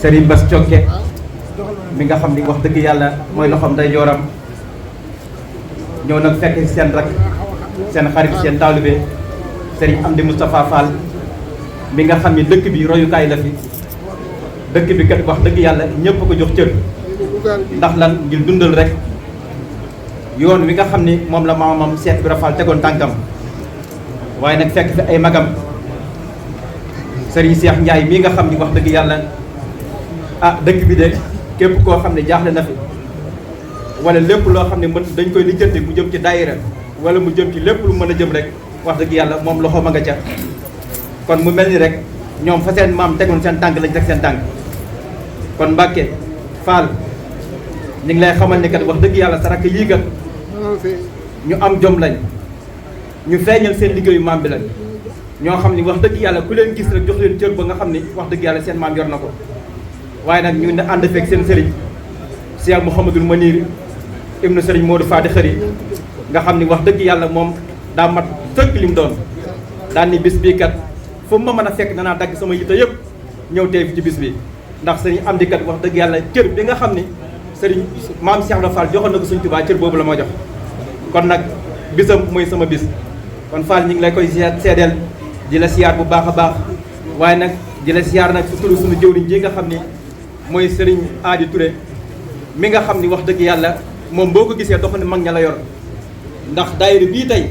Serigne Bass Thiocké mi nga xam ni wax dëgg yàlla mooy loxoom day jooram ñëw nag fekk seen rak seen xarit seen taalibe Serigne Amdi Moustapha Fall mi nga xam ni dëkk bi royukaay la fi dëkk bi kat wax dëgg yàlla ñëpp ko jox cër ndax lan ngir dundal rek yoon wi nga xam ni moom la maamam Cheikh Ibra Fall tegoon tànkam waaye nag fekk fi ay magam Serigne Cheikh Ndiaye mii nga xam ni wax dëgg yàlla dëkk bi de képp koo xam ne jaaxle na fi wala lépp loo xam ne mën dañ koy lijjanti mu jëm ci daayira wala mu jëm ci lépp lu mën a jëm rek wax dëgg yàlla moom loxo ma nga ca kon mu mel ni rek ñoom fa seen maam tegoon seen tànk lañ teg seen tànk kon Mbàkke Fall ñu ngi lay xamal ni kat wax dëgg yàlla sa rakk yii kat ñu am jom lañ ñu feeñal seen liggéeyu maam bi lañ ñoo xam ni wax dëgg yàlla ku leen gis rek jox leen cër ba nga xam ni wax dëgg yàlla seen maam yor na ko waaye nag ñu ne ànd fekk seen sëriñ Cheikh Mouhamadul Manir ibnu sëriñ Modou Fadi Xëri nga xam ni wax dëgg yàlla moom daa mat sëkk li mu doon daan ni bis bii kat fu ma mën a fekk danaa dagg sama yitte yëpp ñëw tey fi ci bis bi ndax sëriñ Amdi kat wax dëgg yàlla cër bi nga xam ni sëriñ maam Cheikh Ibra Fall joxoon na ko Sëriñ Tuubaa cër boobu la ma jox kon nag bisam mooy sama bis kon Fall ñu ngi lay koy seedeel di la siyaar bu baax a baax waaye nag di la siyaar nag su turu suñu jëwriñ ji nga xam ni mooy sëriñ Adi Touré mi nga xam ni wax dëgg yàlla moom boo ko gisee dox ni mag ña la yor ndax daayira bii tey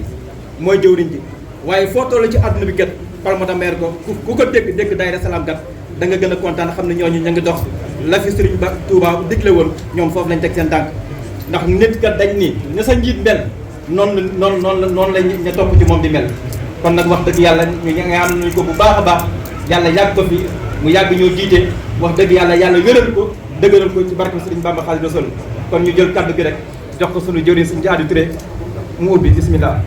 mooy jëwriñ ji waaye foo toll ci àdduna bi kat parmata meer ko ku ko dégg daayira salaam kat da nga gën a kontaan xam ne ñooñu ña ngi dox la fi sëriñ ba Touba digle woon ñoom foofu lañ teg seen tànk ndax nit kat dañ ni ne sa njiit mel noonu la ña topp ci moom di mel kon nag wax dëgg yàlla ñu nga am nañu ko bu baax a baax yàlla yàgg ko fi mu yàgg ñoo jiite wax dëgg yàlla wéral ko dëgëral ko ci barke Sëriñ Bamba Xaadimu Rasuul kon ñu jël kaddu gi rek jox ko sunu jëriñ suñu Adi Touré mu ubbi bismillah.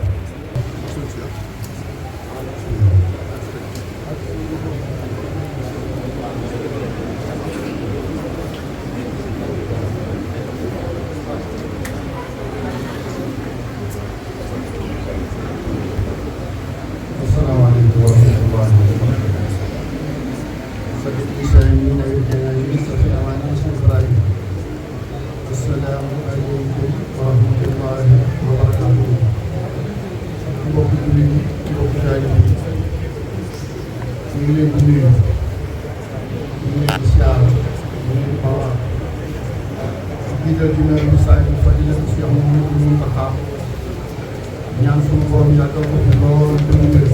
ñaan suñu borom yàggal ko fi lool te mu wér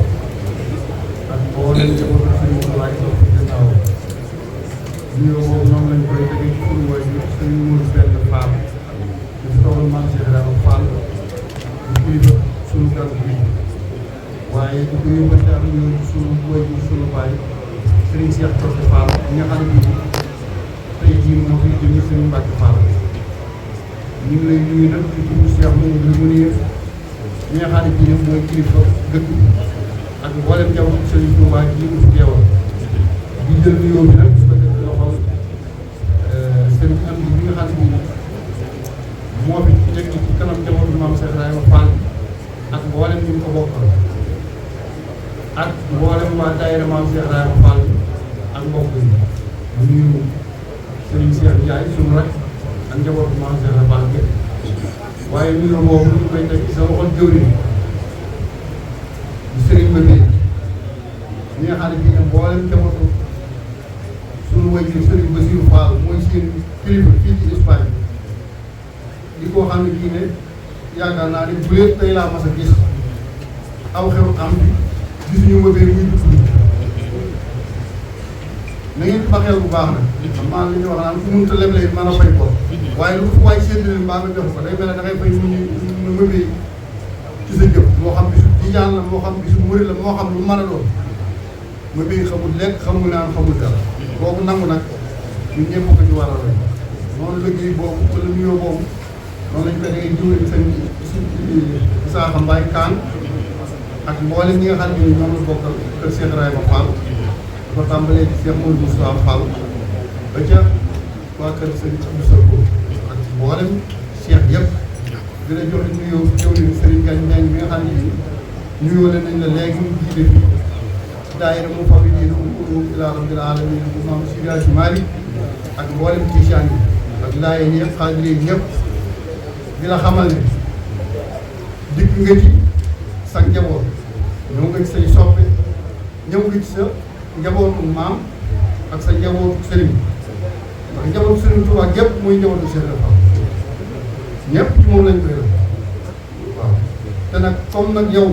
ak mboolem jamono suñu waay ko fi gannaaw nuyoo boobu noonu lañ koy tegee ci suñu waay bi suñu mën benn Fall di fi toogal maam Cheikh Ibrahima Fall di kilifa suñu gan bi waaye di ko yóbbante ak ñoom suñu waay bi suñu baay Serigne Cheikh Thiocké Fall ñi nga xam ne tey jii moo fi jëm Serigne Mbacke Fall ñu ngi lay nuyu nag ci turu Cheikh Mouhamadou Mounir ñi nga xam ne bii nag mooy kilifa dëkk bi ak mboolem njabootu Serigne Touba yi ñu fi teewal di jël nuyoo bi nag su ko def loxo Serigne Amdi bi nga xam ne bii moo fi nekk ci kanam njabootu Maam Cheikh Ibrahima Fall ak mboolem ñu ko bokkal ak mboolem waa daayira Maam Cheikh Ibrahima Fall ak mbokk yi ñu nuyu Serigne Cheikh Ndiaye suñu rek ak njabootu Maam Cheikh Ibrahima Fall bi waaye nuyoo boobu ñu koy teg ci sa waxoon jëwriñ di Serigne Ba Beye ñi nga xam ne bii mboolem njabootu suñu wajur Serigne Bassirou Fall mooy seen kilifa fii ci Espagne di koo xam ne kii ne yaakaar naa ne bu leen tey laa mas a gis aw xew am bi gisuñu Ba Beye muy dugg na ngeen ba xel bu baax nag xam naa li ñuy wax naan fu mënut a leble mën a fay ko waaye lu ko waay séddale mbaa nga jox ko day mel ne da ngay fay mu mëbee ci sa jëf moo xam bisu tijaan la moo xam bisu murid la moo xam lu mën a doon mëbee xamul lekk xamul naan xamul dara boobu nangu nag ñun ñëpp ko ci war a roy noonu liggéey boobu wala nuyoo boobu noonu lañ koy dangay jiwle seen Isaaxa Mbaye Kaan ak mboolem ñi nga xam ne ñoom la bokkal kër Cheikh Ibrahima Fall dafa tàmbalee ci Cheikh Modou Moustapha Fall ba ca waa kër Serigne Abdou Sakko ak mboolem Cheikh yëpp di la joxe nuyoo jëwriñ Serigne Gagne Ndiaye bi nga xam ne nuyoo leen nañ la léegi mu jiite fii daayira mu fawi diina um ilaa rabbil alamin bu maam Seydi Hadji Malick ak mboolem Tijaan yi ak Laayeen yi Xaadir yi ñëpp di la xamal ne dikk nga ci sa njaboot ñëw nga ci say soppe ñëw nga ci sa njabootu maam ak sa njabootu sëriñ ndax njabootu sëriñ Tuubaa gépp muy njabootu Cheikh Fall ñëpp ci moom lañ koy def waaw te nag comme nag yow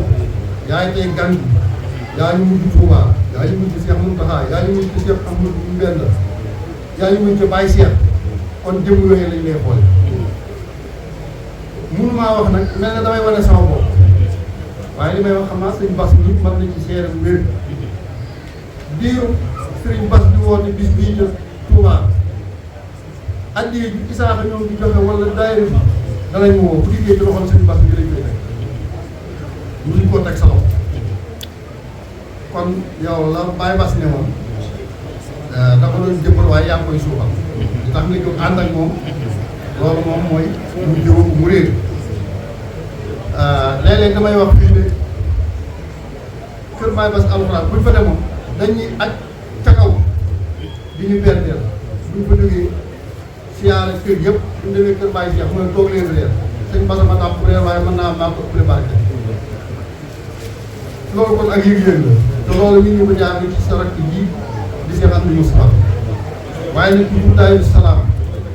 yaay tey gan bi yaa ñu mujj Tuubaa yaa ñu mujj Cheikh Mountakha yaa ñu mujj Cheikh Amadou Mbenda yaa ñu mujj Baye Cheikh kon jëm yooyu lañ lay xool mënumaa wax nag mel na damay wane sama bopp waaye li may wax xam naa sëñ Bass mi mën na ci seere bu wér diiru sëriñ Bass di woote bis bii ca Touba addiye ji Isaaxa ñoom di joxe wala daayira bi danañ ma woo bu liggéey ci loxol sëñ Bass bi lañ koy teg mënuñ koo teg sa loxo kon yow la Baye Bass ne moom dafa doon jëmbal waaye yaa ngi koy suuxal li tax nga jóg ànd ak moom loolu moom mooy mu jëw mu réer léeg-léeg damay wax fii ne kër Baye Bass alxuraan buñ fa demoon dañuy aj ca kaw di ñu berndeel buñ fa jógee siyaare kër yëpp buñ demee kër Baye Cheikh mu ne toog leen réer sëñ Bass ma tàmm réer waaye mën naa maa ko préparé loolu kon ak yëg-yëg la te loolu nit ñi ko jaar ci sa rakk ji di Cheikh Abdou Moustapha waaye nag ci Daaru Salaam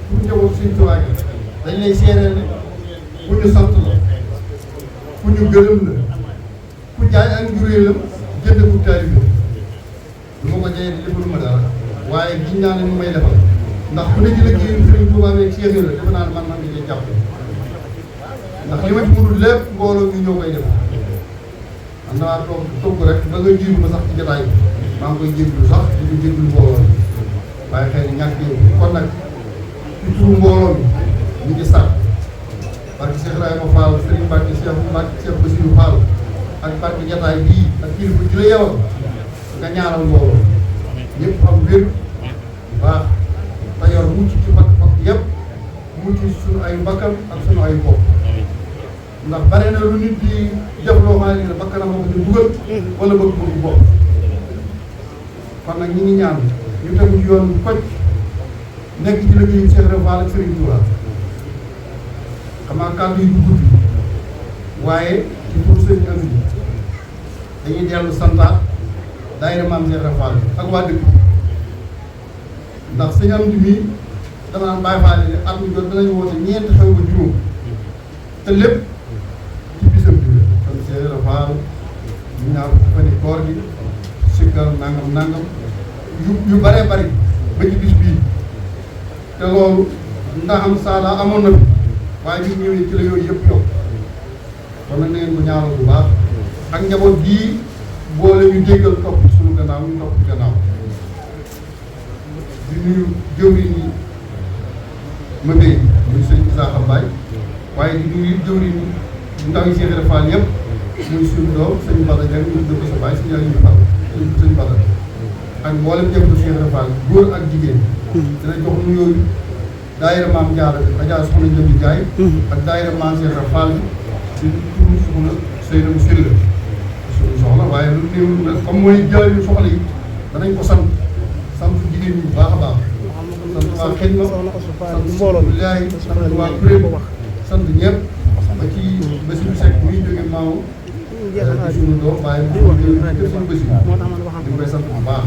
pour njaboot Sëñ Tuubaa gi dañ lay seereel ne ku ñu sant la ku ñu gërëm la ku jaay ak njuréelam jënd ku taalibe lu ma ko jaayee di defal ma dara waaye giñ naa ne mu may defal ndax ku ne ci liggéeyu Sëriñ Tuubaa beeg Cheikh la defe naa ne man nga cee jàpp ndax li ma ci mënul lépp mbooloo ñu ñoo koy def am naa togg rek ba nga jiitu ma sax ci jotaay bi maa ngi koy jéglu sax di ko jéglu mbooloo waaye xëy na ñàkk kon nag ci turu mbooloo mi ñu ngi sant parce que Cheikh Ibrahima Fall Serigne Mbacke Cheikh Bassirou Fall ak barke jataay bii ak kilifa ji la yewal nga ñaanal mbooloo ñëpp am wér baax te yor mucc ci bakk yëpp mucc suñu ay bakkan ak suñu ay bopp ndax bare na lu nit di def loo xam ne bakkanam moo ko di dugal wala bëgg bëgg bopp kon nag ñi ngi ñaan ñu tegu ci yoon koj nekk ci liggéeyu Cheikh Ibrahima Fall ak Serigne Touba xam naa kàddu yi du gudd waaye ci pour sëñ am bi dañuy dellu santaat daayira Maam Cheikh Ibrahima Fall ak waa dëkk ndax sëñ am bi mii dama naan Baye Fall yi at mi jot danañu woote ñeenti xew ba juróom te lépp ci bisam bi kon Cheikh Ibrahima Fall ñu ñaaw fa ni koor gi sikkal nangam yu bare bari ba ci bis bii te loolu ndax am saala amoon na fi waaye bi ñëwee ci la yooyu yëpp yokk kon nag na ngeen ko ñaanal bu baax ak njaboot bii boole ñu déggal topp suñu gannaaw ñu topp gannaaw di nuyu jëwriñ yi ma béy muy sëñ Isaaxa Mbaye waaye di nuyu jëwriñ yi ndaw yi Cheikh Ibrahima Fall yëpp muy suñu doom sëñ Bada Diagne ñu dëkk sa baay suñu ñu Fall sëñ Bada ak mboolem jëf du Cheikh Ibrahima Fall góor ak jigéen dina jox nuyoo daayira Maam Jaara Adja Soxna Njëmbi Njaay ak daayira Maam Cheikh Ibrahima Fall ci turu soxna Seydou Sylla suñu soxla waaye lu néew nag comme mooy jaay yu soxla yi danañ ko sant jigéen ñi bu baax a baax sant waa xëy na sant mbooloo mi sant waa kuréel sant ñëpp ba ci Bassirou Seck muy jóge maaw di suñu doom waaye mu kër suñu Bassirou di koy sant bu baax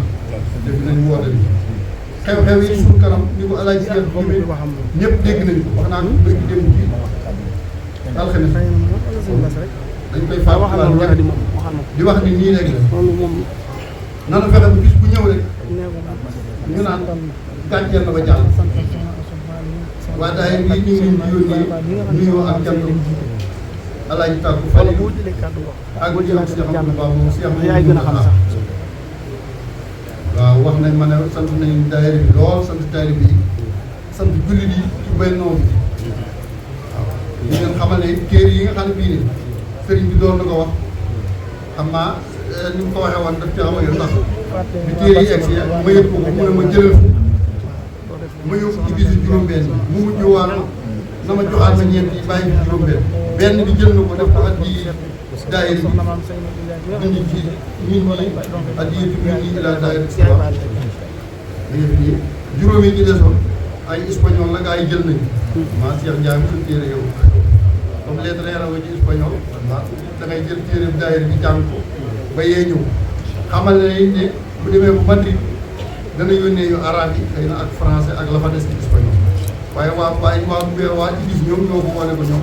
dégg nañu woote bi xew-xew yi suñu kanam ni ko Alaaji Seex ñëpp dégg nañu ko wax naa ko bëgg dem ci alxames dañ koy fàttaliwaat ñëpp di wax ni nii rek la nanu fexe ba bis bu ñëw rek ñu naan gàcceel na ba jàll waa daay bi ñu ngi leen di yónnee nuyoo ak jàmm Alaaji Tàkku Fall ak jëm si xam ba moom si am waaw wax nañ ma ne sant nañu daayira bi lool sant daayira bi sant jullit yi ci bennoo bi waaw li ngeen xamal ne téere yi nga xam ne bii ne sëriñ bi doon na ko wax xam naa ni mu ko waxee woon daf ci am ak ndax bi téere yi egg si ma yëg ko mu ne ma jëlal ma yóbbu ci bisu juróom-benn mu mujj waan na ma joxaat ma ñeent yi bàyyi bi juróom-benn benn bi jël na ko def ko addi daayira bi indi ci nit ñi addi nit ñi ila daayira bi juróomi ñu desoon ay espagnol la gaa yi jël nañu. maa Cheikh Ndiaye mu suñu téere yow comme lettre yi ci espagnol da ngay jël téere daayira bi jàng ko ba yee ñëw xamal ne bu demee bu Madrid dana yónnee yu arabe yi xëy na ak français ak la fa des ci espagnol waaye waa IBIS ñoom ñoo ko wane ko ñoom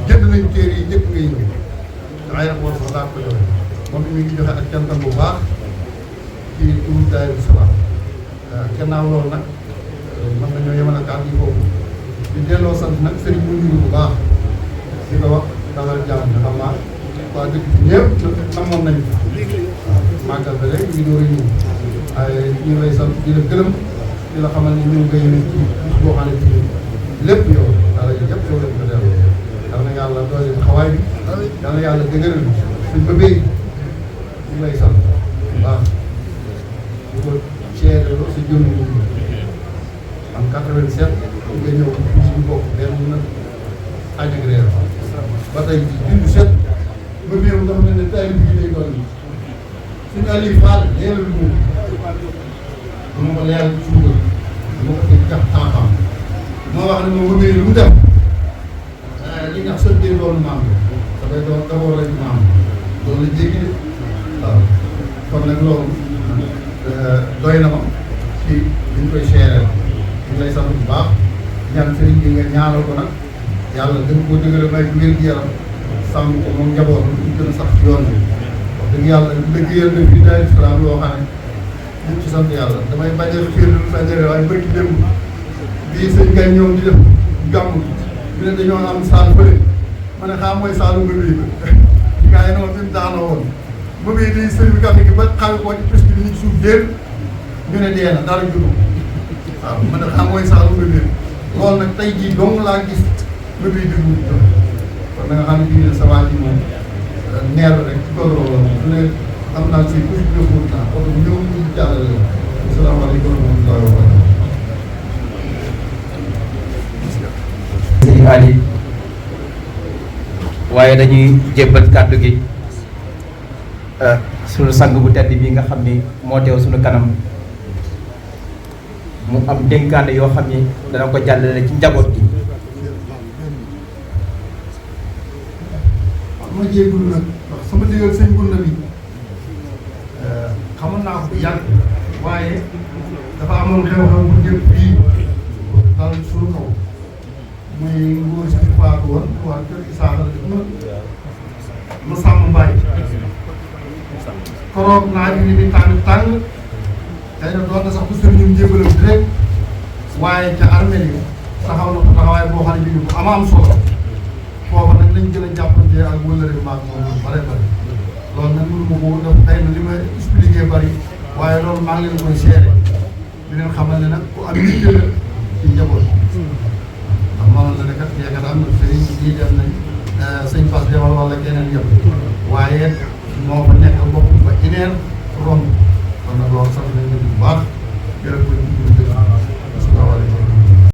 jënd nañu téere yi njëkk ngay ñëw aéroport sax daa ko joxe moom mi ngi joxe ak cantam bu baax ci turu daayira bi Salaam gannaaw loolu nag mën nañoo yemal ak kàddu yi foofu di delloo sant nag sëriñ mu ngi bu baax di ko wax dalal jàmm nga xam naa waa dëkk bi ñëpp namoon nañu waaw màggal ba léegi ñu ngi door a ñëw waaye ñu ngi lay sant di la gërëm di la xamal ni ñu ngi koy ci bis boo xam ne bii lépp yow dara yëpp yow lañ ko delloo yal na yàlla doole xawaay bi yal na yàlla dëgëral suñ ba béy ñu lay sant waaw di ko seedaloo si jëmm ñu am 87 nga ñëw suñu bopp benn na añ ak reer ba tey bindu set ba biir nga xam ne taalib bi lay doon suñu Aliou Fall leeral bi moom dama ko leeral suugal dama ko fi jax xam-xam moo wax ne moom ba biir lu mu dem li nga xam sëddee doon maam dafay doon d'abord rek maam loolu la jéggi de waaw kon nag loolu doy na ma ci liñ koy seereel ñu lay sant bu baax ñaan sëriñ bi nga ñaanal ko nag yàlla gën koo dëgëral may bu wér gi yaram sàmm ko moom njaboot ñu gën a sax ci yoon bi wax dëgg yàlla liggéeyal na fi daayira Salaam loo xam ne ñu ci sant yàlla damay bañ a xéer lu sajare waaye bëri dem bii sëñ kay ñëw di def gàmm bi ne dañoo am saal fële ma ne xam mooy saalu nga bii gars yi noonu fi mu daana woon ba bii di sëñ bi gàmm gi ba xawe koo ci presque ni ñu suuf déer ñu ne dee na dara judu waaw ma ne xam mooy saalu nga bii loolu nag tey jii dong laa gis nga bii déglu kon da nga xam ne bii ne sa waa ji moom neer rek ci kaw loolu su ne am naa si kuy jëfoo naa oto bu ñëw ñu jàllale la asalaamaaleykum wa rahmatullahi wa barakatuh. Sëriñ Ali waaye dañuy jébbal kàddu gi sunu sang bu tedd bi nga xam ni moo teew sunu kanam mu am dénkaane yoo xam ni dana ko jàllale ci njaboot gi. ma jéegul nag ndax sama digal sëñ Gunda bi xamoon naa ko bu yàgg waaye dafa amoon xew-xew bu njëkk bii dal suñu kaw muy nguur si faatu woon waa kër Isaaxa ma sàmm mbaay koroog naaj wi di tàng xëy na doon na sax bu sëriñum jébalam direct waaye ca armée yi taxaw na ko taxawaay boo xam ne bii bu am solo foofu nag lañ gën a jàppante ak wëllëre maag moom bare bare loolu nag mënu ma ko def tey na li ma expliqué bari waaye loolu maa ngi leen koy seede di leen xamal ne nag ku am yitte la ci njaboot ndax noonu la ne kat yaakaar am na sëriñ yi dem nañ sëñ Fass demal wala keneen yëpp waaye moo fa nekk boppam ba ineer romb kon nag loolu sax nañ leen bu baax gërëm ko